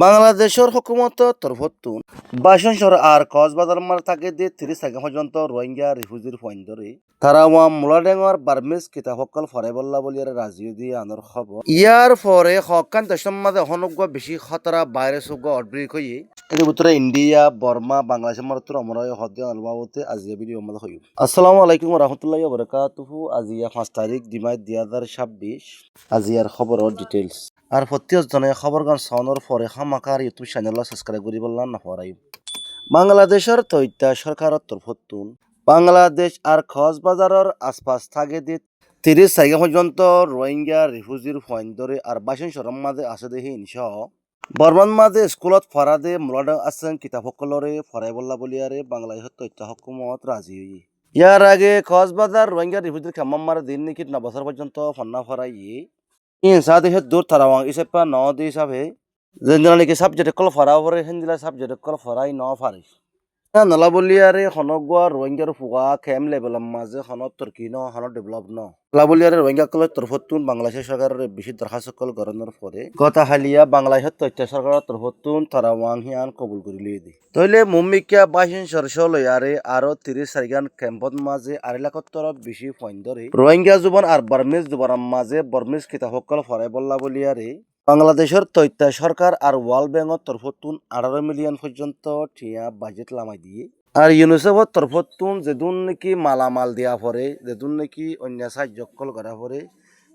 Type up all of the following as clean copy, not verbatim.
বাংলাদেশের হুকুমত তরফতুন বাসন শহর আর কক্সবাজার মার থাকে দিয়ে 30 টাকা পর্যন্ত রোহিঙ্গা রিফিউজির পয়েন্ট ধরে তারা মুলাডেঙ্গর বার্মিজ কিতাবসকল ফরাইবল্লা বলি রাজিও দিয়ে আনার খবর ইয়ার পরে হকান দেশের মাঝে অনগ্য বেশি খতরা ভাইরাস আউটব্রেক হয়ে এর ভিতরে ইন্ডিয়া বর্মা বাংলাদেশের মাত্র অমরাই হদ্দিয়া আলবাবতে আজিয়া ভিডিও মধ্যে হই। আসসালামু আলাইকুম রহমতুল্লাহি বারাকাতুহু। আজিয়া 5 তারিখ দিমাই 2026 আজিয়ার খবরের ডিটেইলস আর প্রত্যেকজনে খবরগান সাউন্ডর পরে খামাকার ইউটিউব চ্যানেল সাবস্ক্রাইব করি বললাম না হরাই। বাংলাদেশের তৈত্যা সরকারের তরফতুন বাংলাদেশ আর কক্সবাজারের আশপাশ থাকে দি 30 তারিখ পর্যন্ত রোহিঙ্গা রিফিউজির পয়েন্ট ধরে আর বাসন সরম মাঝে আছে দেখি ইনশাহ বর্মান মাঝে স্কুলত ফরাদে মুলাডাং আছেন কিতাব সকলরে ফরাই বল্লা বলিয়ারে বাংলাদেশের তৈত্যা হকুমত রাজি হই। ইয়ার আগে কক্সবাজার রোহিঙ্গা রিফিউজির খামাম মারে দিন নাকি 9 বছর পর্যন্ত ফন্না ফরাই সাথে দূর তারাওয়াং ইসেপা ন দি হিসাবে যেন নাকি সাবজেক্ট কল ফরা পরে হিন্দিলা সাবজেক্ট কল ফরাই ন ফারিস নলা বলিয়ারে হনগুয়া রোহিঙ্গার ফুয়া খেম লেভেলের মাঝে হনত তুর্কি ন হনত ডেভেলপ ন নলা বলিয়ারে রোহিঙ্গা কলের তরফতুন বাংলাদেশ সরকারের বেশি দরখাস্ত কল গরনের পরে কথা হালিয়া বাংলাদেশের তথ্য সরকারের তরফতুন তারাওয়াং হিয়ান কবুল করে লিয়ে দি তইলে মুম্মিকা বাইশিন সরস লয়ারে আরো 30 সারিগান ক্যাম্পত মাঝে 2 লাখর তরফ বেশি পয়েন্ট ধরে রোহিঙ্গা জুবান আর বার্মিজ জুবানের মাঝে বার্মিজ কিতাব সকল ফরাই বল্লা বলিয়ারে বাংলাদেশের তথ্য সরকার আর ওয়ার্ল্ড ব্যাংকের তরফতুন 18 মিলিয়ন পর্যন্ত টিয়া বাজেট লামাই দিয়ে আর ইউনিসেফের তরফতুন যেদুন নাকি মালামাল দেওয়া পরে যেদুন নাকি অন্য সাহায্য করা পরে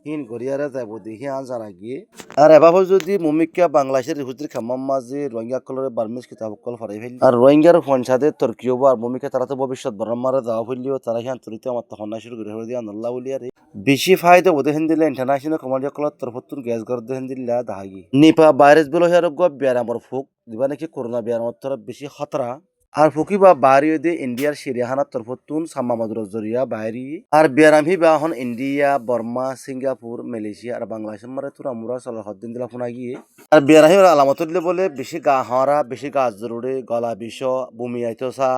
হিন গড়িয়ারে যাব দেখি জানা গিয়ে আর এভাবে যদি মুমিকা বাংলাদেশের রিফিউজির খামাম মাঝে রোহিঙ্গা কলরে বার্মিজ কিতাব কল ফরাই ফেলি আর রোহিঙ্গার পঞ্চায়েতের তর্কিও আর মুমিকা তারা তো ভবিষ্যৎ বরমারে যাওয়া ফেললিও তারা হিয়ান তরিতে আমার তখন শুরু করে দিয়ে নল্লা বলিয়ারে বেশি ফায়দা ওদেহেন দিলে ইন্টারন্যাশনাল কমান্ডার কলত তরফতুন গ্যাস গর দেহেন দিল্লা দাহাগি নিপা ভাইরাস বেলো হের ব্যারামর ফুক দিবা নাকি করোনা ব্যারামর তরফ বেশি খতরা আর ফুকি বা বাড়ি দিয়ে ইন্ডিয়ার সিরিয়াখানার তরফতুন সাম্মামাদুর জরিয়া বাইরি আর ব্যারামহি বা হন ইন্ডিয়া বর্মা সিঙ্গাপুর মালয়েশিয়া আর বাংলাদেশের মারে তুরা মুরা চলার হদ্দিন দিলা ফোনা গিয়ে আর ব্যারামহি আলামত দিলে বলে বেশি গা হারা বেশি গা জরুরে গলা বিষ বমি আইতসা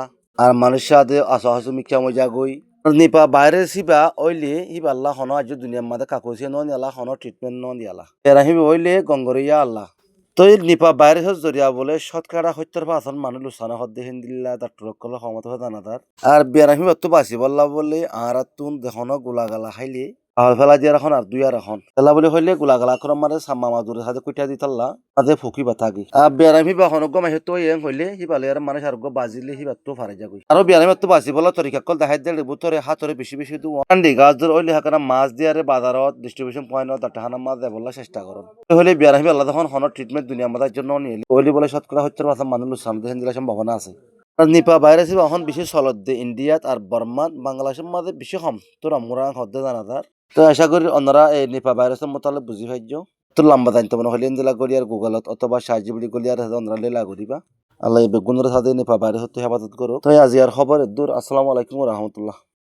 আর মানুষের দে আসহাসু মিখ্যা মজা গই নিপা বাইরে সিবা ওইলে হিবা আল্লাহ হন আজ দুনিয়ার মাঝে কাকুসিয়া নন আল্লাহ হন ট্রিটমেন্ট নন দিয়ালা এরা হিবা ওইলে গঙ্গরিয়া আল্লাহ তই নিপা বাইরে জরিয়া বলে শতকরা 70% মানুষ লুসানা হদ্দে হিন্দিল্লা তার টুরকল ক্ষমতা হয় দানাদার আর বিয়ারাহি তো বাঁচি বললা বলে আর তুন দেখনো গোলাগালা খাইলে আহল ফেলা দিয়ে রাখন আর দুই আর এখন ফেলা বলে হইলে গোলাগালা করে মারে সাম্মা মাদুরের সাথে কুইটা দি তাল্লা মাঝে ফুকি বা থাকি আর বিয়ারামি বা হনগ্য মাহে তো এং হইলে হিবালে আর মানুষ আর বাজিলে হিবা তো ফারে যাগই আর বিয়ারামি তো বাঁচি বলা তরিকা কল দেখাই দিলে বুতরে হাতরে বেশি বেশি দু আন্ডি গাছ ধর ওইলে হাকানা মাছ দিয়ে বাজারত ডিস্ট্রিবিউশন পয়েন্ট দাটাহানা মাছ দেবলা চেষ্টা করুন হলে বিয়ারামি আল্লাহ তখন হন ট্রিটমেন্ট দুনিয়া মাদার জন্য নিয়ে ওইলি বলে শতকরা 70% মানুষ সামনে দিলে সম্ভাবনা আছে নিপা ভাইরাস এখন বেশি চলত দে ইন্ডিয়াত আর বর্মান বাংলাদেশের মাঝে বেশি কম তোরা মোরাং হদ্দে দানাদার তো আশা করি অন্যরা এই নিপা ভাইরাসের মোতালে বুঝি পাইছ তো লম্বা জানতে মনে হইলেন জেলা গড়িয়ার গুগলত অথবা সাহায্য গলিয়ার অন্যরা লেলা করিবা আল্লাহ বেগুনের সাথে নিপা ভাইরাস হেফাজত করো তো আজি আর খবর দূর। আসসালামু আলাইকুম রহমতুল্লাহ।